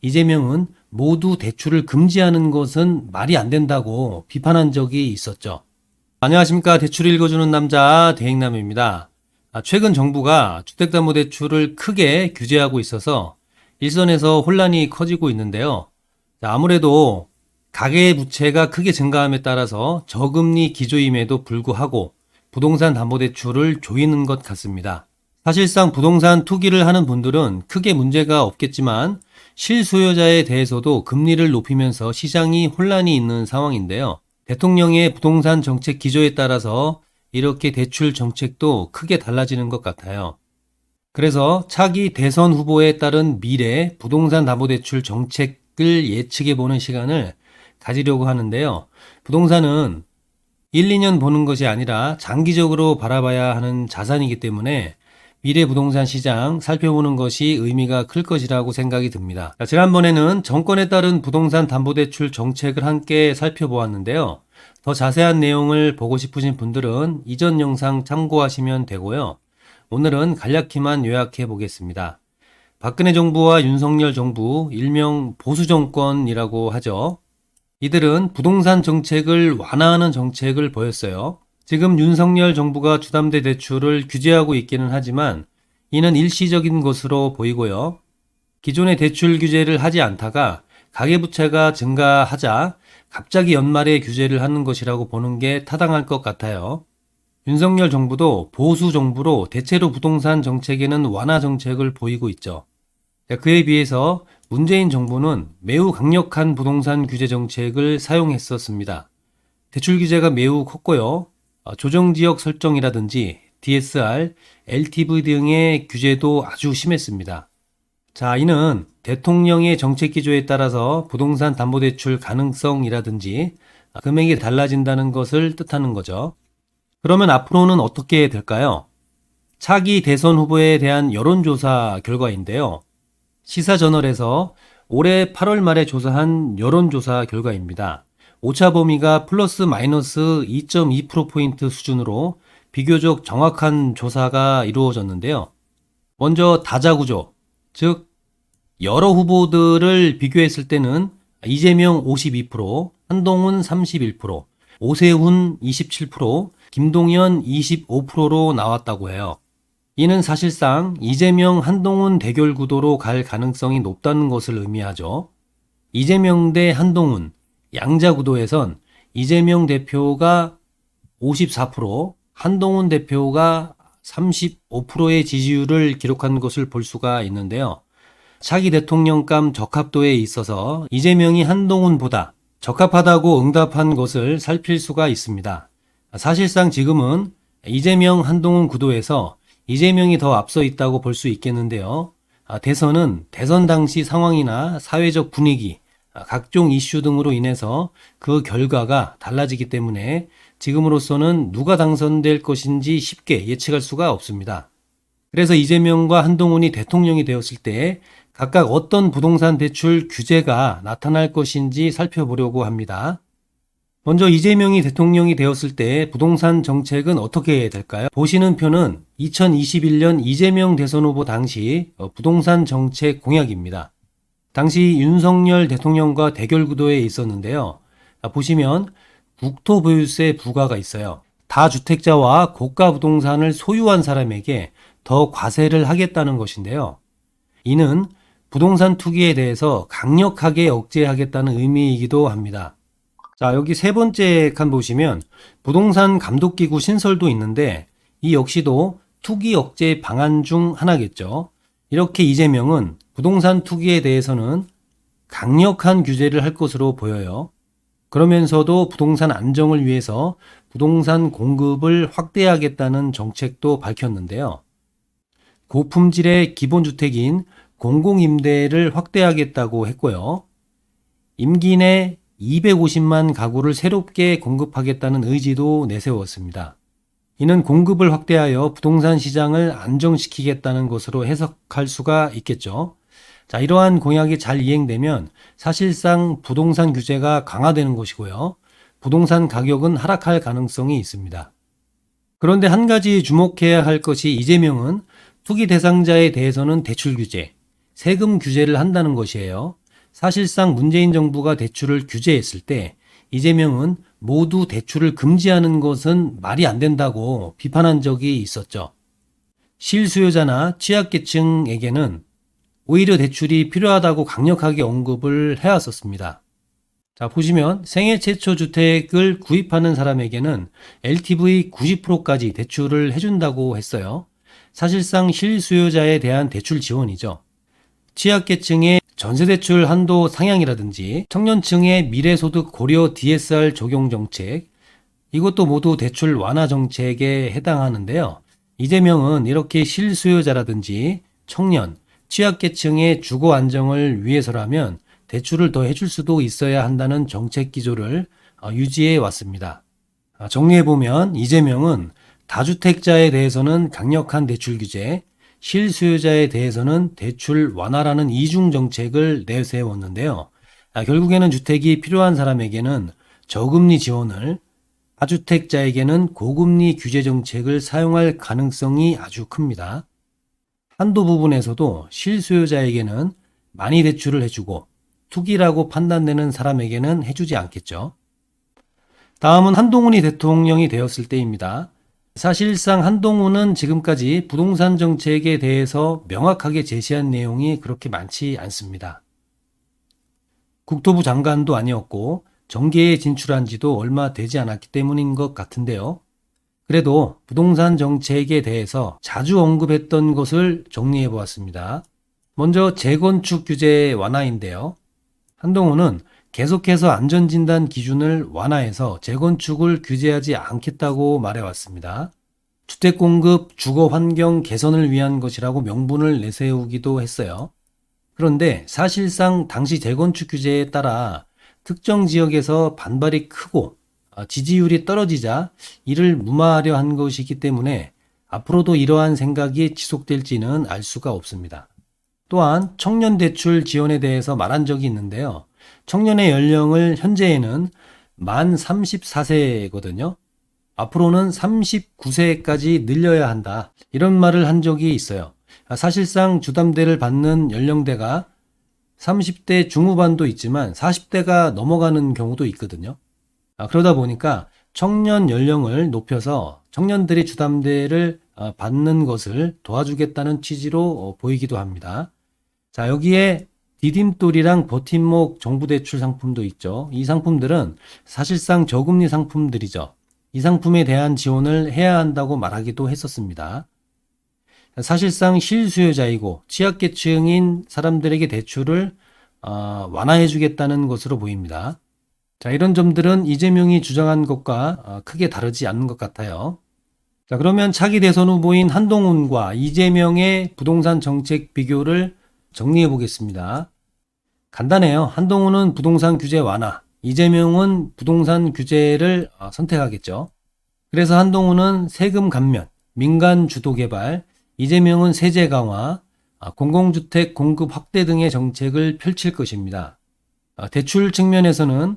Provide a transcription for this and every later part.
이재명은 모두 대출을 금지하는 것은 말이 안 된다고 비판한 적이 있었죠. 안녕하십니까. 대출을 읽어주는 남자 대행남입니다. 최근 정부가 주택담보대출을 크게 규제하고 있어서 일선에서 혼란이 커지고 있는데요. 아무래도 가계부채가 크게 증가함에 따라서 저금리 기조임에도 불구하고 부동산 담보대출을 조이는 것 같습니다. 사실상 부동산 투기를 하는 분들은 크게 문제가 없겠지만 실소유자에 대해서도 금리를 높이면서 시장이 혼란이 있는 상황인데요. 대통령의 부동산 정책 기조에 따라서 이렇게 대출 정책도 크게 달라지는 것 같아요. 그래서 차기 대선 후보에 따른 미래 부동산 담보대출 정책을 예측해보는 시간을 가지려고 하는데요. 부동산은 1, 2년 보는 것이 아니라 장기적으로 바라봐야 하는 자산이기 때문에 미래 부동산 시장 살펴보는 것이 의미가 클 것이라고 생각이 듭니다. 지난번에는 정권에 따른 부동산 담보대출 정책을 함께 살펴보았는데요. 더 자세한 내용을 보고 싶으신 분들은 이전 영상 참고하시면 되고요. 오늘은 간략히만 요약해 보겠습니다. 박근혜 정부와 윤석열 정부, 일명 보수 정권이라고 하죠. 이들은 부동산 정책을 완화하는 정책을 보였어요. 지금 윤석열 정부가 주담대 대출을 규제하고 있기는 하지만 이는 일시적인 것으로 보이고요. 기존의 대출 규제를 하지 않다가 가계부채가 증가하자 갑자기 연말에 규제를 하는 것이라고 보는 게 타당할 것 같아요. 윤석열 정부도 보수 정부로 대체로 부동산 정책에는 완화 정책을 보이고 있죠. 그에 비해서 문재인 정부는 매우 강력한 부동산 규제 정책을 사용했었습니다. 대출 규제가 매우 컸고요. 조정지역 설정이라든지 DSR, LTV 등의 규제도 아주 심했습니다. 자, 이는 대통령의 정책 기조에 따라서 부동산 담보대출 가능성이라든지 금액이 달라진다는 것을 뜻하는 거죠. 그러면 앞으로는 어떻게 될까요? 차기 대선 후보에 대한 여론조사 결과인데요. 시사저널에서 올해 8월 말에 조사한 여론조사 결과입니다. 오차 범위가 플러스 마이너스 2.2%포인트 수준으로 비교적 정확한 조사가 이루어졌는데요. 먼저 다자구조, 즉 여러 후보들을 비교했을 때는 이재명 52%, 한동훈 31%, 오세훈 27%, 김동연 25%로 나왔다고 해요. 이는 사실상 이재명, 한동훈 대결 구도로 갈 가능성이 높다는 것을 의미하죠. 이재명 대 한동훈, 양자 구도에선 이재명 대표가 54%, 한동훈 대표가 35%의 지지율을 기록한 것을 볼 수가 있는데요. 차기 대통령감 적합도에 있어서 이재명이 한동훈보다 적합하다고 응답한 것을 살필 수가 있습니다. 사실상 지금은 이재명, 한동훈 구도에서 이재명이 더 앞서 있다고 볼 수 있겠는데요. 대선은 대선 당시 상황이나 사회적 분위기, 각종 이슈 등으로 인해서 그 결과가 달라지기 때문에 지금으로서는 누가 당선될 것인지 쉽게 예측할 수가 없습니다. 그래서 이재명과 한동훈이 대통령이 되었을 때 각각 어떤 부동산 대출 규제가 나타날 것인지 살펴보려고 합니다. 먼저 이재명이 대통령이 되었을 때 부동산 정책은 어떻게 될까요? 보시는 표는 2021년 이재명 대선 후보 당시 부동산 정책 공약입니다. 당시 윤석열 대통령과 대결 구도에 있었는데요. 보시면 국토보유세 부과가 있어요. 다주택자와 고가 부동산을 소유한 사람에게 더 과세를 하겠다는 것인데요. 이는 부동산 투기에 대해서 강력하게 억제하겠다는 의미이기도 합니다. 자, 여기 세 번째 칸 보시면 부동산 감독기구 신설도 있는데 이 역시도 투기 억제 방안 중 하나겠죠. 이렇게 이재명은 부동산 투기에 대해서는 강력한 규제를 할 것으로 보여요. 그러면서도 부동산 안정을 위해서 부동산 공급을 확대하겠다는 정책도 밝혔는데요. 고품질의 기본주택인 공공임대를 확대하겠다고 했고요. 임기 내 250만 가구를 새롭게 공급하겠다는 의지도 내세웠습니다. 이는 공급을 확대하여 부동산 시장을 안정시키겠다는 것으로 해석할 수가 있겠죠. 자, 이러한 공약이 잘 이행되면 사실상 부동산 규제가 강화되는 것이고요. 부동산 가격은 하락할 가능성이 있습니다. 그런데 한 가지 주목해야 할 것이 이재명은 투기 대상자에 대해서는 대출 규제, 세금 규제를 한다는 것이에요. 사실상 문재인 정부가 대출을 규제했을 때 이재명은 모두 대출을 금지하는 것은 말이 안 된다고 비판한 적이 있었죠. 실수요자나 취약계층에게는 오히려 대출이 필요하다고 강력하게 언급을 해왔었습니다. 자, 보시면 생애 최초 주택을 구입하는 사람에게는 LTV 90%까지 대출을 해준다고 했어요. 사실상 실수요자에 대한 대출 지원이죠. 취약계층의 전세대출 한도 상향이라든지 청년층의 미래소득 고려 DSR 적용 정책, 이것도 모두 대출 완화 정책에 해당하는데요. 이재명은 이렇게 실수요자라든지 청년, 취약계층의 주거 안정을 위해서라면 대출을 더 해줄 수도 있어야 한다는 정책 기조를 유지해 왔습니다. 정리해보면 이재명은 다주택자에 대해서는 강력한 대출 규제, 실수요자에 대해서는 대출 완화라는 이중 정책을 내세웠는데요. 결국에는 주택이 필요한 사람에게는 저금리 지원을, 다주택자에게는 고금리 규제 정책을 사용할 가능성이 아주 큽니다. 한도 부분에서도 실수요자에게는 많이 대출을 해주고 투기라고 판단되는 사람에게는 해주지 않겠죠. 다음은 한동훈이 대통령이 되었을 때입니다. 사실상 한동훈은 지금까지 부동산 정책에 대해서 명확하게 제시한 내용이 그렇게 많지 않습니다. 국토부 장관도 아니었고 정계에 진출한 지도 얼마 되지 않았기 때문인 것 같은데요. 그래도 부동산 정책에 대해서 자주 언급했던 것을 정리해 보았습니다. 먼저 재건축 규제 완화인데요. 한동훈은 계속해서 안전진단 기준을 완화해서 재건축을 규제하지 않겠다고 말해왔습니다. 주택공급, 주거환경 개선을 위한 것이라고 명분을 내세우기도 했어요. 그런데 사실상 당시 재건축 규제에 따라 특정 지역에서 반발이 크고 지지율이 떨어지자 이를 무마하려 한 것이기 때문에 앞으로도 이러한 생각이 지속될지는 알 수가 없습니다. 또한 청년 대출 지원에 대해서 말한 적이 있는데요. 청년의 연령을 현재에는 만 34세거든요. 앞으로는 39세까지 늘려야 한다. 이런 말을 한 적이 있어요. 사실상 주담대를 받는 연령대가 30대 중후반도 있지만 40대가 넘어가는 경우도 있거든요. 그러다 보니까 청년 연령을 높여서 청년들이 주담대를 받는 것을 도와주겠다는 취지로 보이기도 합니다. 자, 여기에 디딤돌이랑 버팀목 정부대출 상품도 있죠. 이 상품들은 사실상 저금리 상품들이죠. 이 상품에 대한 지원을 해야 한다고 말하기도 했었습니다. 사실상 실수요자이고 취약계층인 사람들에게 대출을 완화해 주겠다는 것으로 보입니다. 자, 이런 점들은 이재명이 주장한 것과 크게 다르지 않는 것 같아요. 자, 그러면 차기 대선 후보인 한동훈과 이재명의 부동산 정책 비교를 정리해 보겠습니다. 간단해요. 한동훈은 부동산 규제 완화, 이재명은 부동산 규제를 선택하겠죠. 그래서 한동훈은 세금 감면, 민간 주도 개발, 이재명은 세제 강화, 공공주택 공급 확대 등의 정책을 펼칠 것입니다. 대출 측면에서는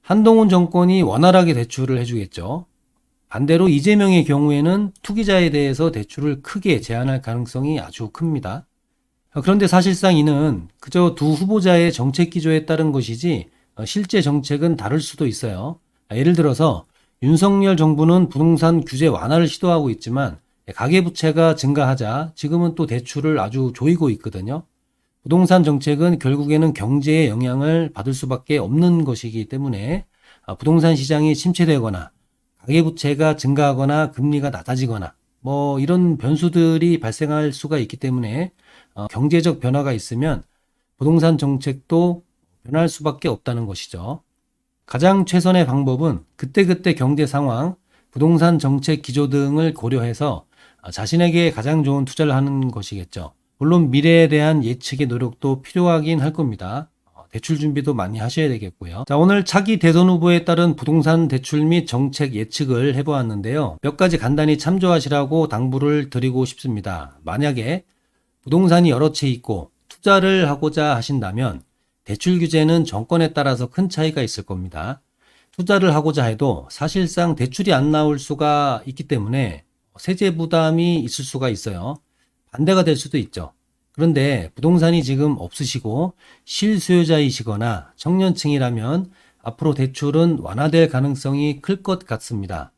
한동훈 정권이 원활하게 대출을 해주겠죠. 반대로 이재명의 경우에는 투기자에 대해서 대출을 크게 제한할 가능성이 아주 큽니다. 그런데 사실상 이는 그저 두 후보자의 정책 기조에 따른 것이지 실제 정책은 다를 수도 있어요. 예를 들어서 윤석열 정부는 부동산 규제 완화를 시도하고 있지만 가계부채가 증가하자 지금은 또 대출을 아주 조이고 있거든요. 부동산 정책은 결국에는 경제에 영향을 받을 수밖에 없는 것이기 때문에 부동산 시장이 침체되거나 가계부채가 증가하거나 금리가 낮아지거나 이런 변수들이 발생할 수가 있기 때문에 경제적 변화가 있으면 부동산 정책도 변할 수밖에 없다는 것이죠. 가장 최선의 방법은 그때그때 경제 상황, 부동산 정책 기조 등을 고려해서 자신에게 가장 좋은 투자를 하는 것이겠죠. 물론 미래에 대한 예측의 노력도 필요하긴 할 겁니다. 대출 준비도 많이 하셔야 되겠고요. 자, 오늘 차기 대선 후보에 따른 부동산 대출 및 정책 예측을 해보았는데요. 몇 가지 간단히 참조하시라고 당부를 드리고 싶습니다. 만약에 부동산이 여러 채 있고 투자를 하고자 하신다면 대출 규제는 정권에 따라서 큰 차이가 있을 겁니다. 투자를 하고자 해도 사실상 대출이 안 나올 수가 있기 때문에 세제 부담이 있을 수가 있어요. 반대가 될 수도 있죠. 그런데 부동산이 지금 없으시고 실수요자이시거나 청년층이라면 앞으로 대출은 완화될 가능성이 클 것 같습니다.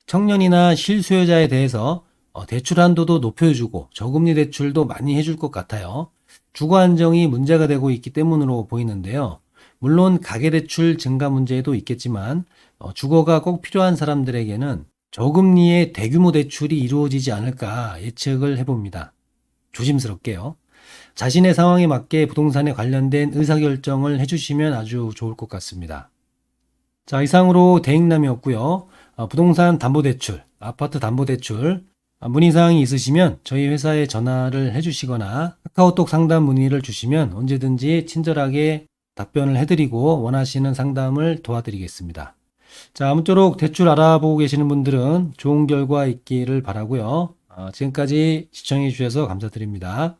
청년이나 실수요자에 대해서 대출 한도도 높여주고 저금리 대출도 많이 해줄 것 같아요. 주거 안정이 문제가 되고 있기 때문으로 보이는데요. 물론 가계대출 증가 문제도 있겠지만 주거가 꼭 필요한 사람들에게는 저금리의 대규모 대출이 이루어지지 않을까 예측을 해봅니다. 조심스럽게요. 자신의 상황에 맞게 부동산에 관련된 의사결정을 해주시면 아주 좋을 것 같습니다. 자, 이상으로 대행남이었고요. 부동산 담보대출, 아파트 담보대출 문의사항이 있으시면 저희 회사에 전화를 해주시거나 카카오톡 상담 문의를 주시면 언제든지 친절하게 답변을 해드리고 원하시는 상담을 도와드리겠습니다. 자, 아무쪼록 대출 알아보고 계시는 분들은 좋은 결과 있기를 바라고요. 지금까지 시청해 주셔서 감사드립니다.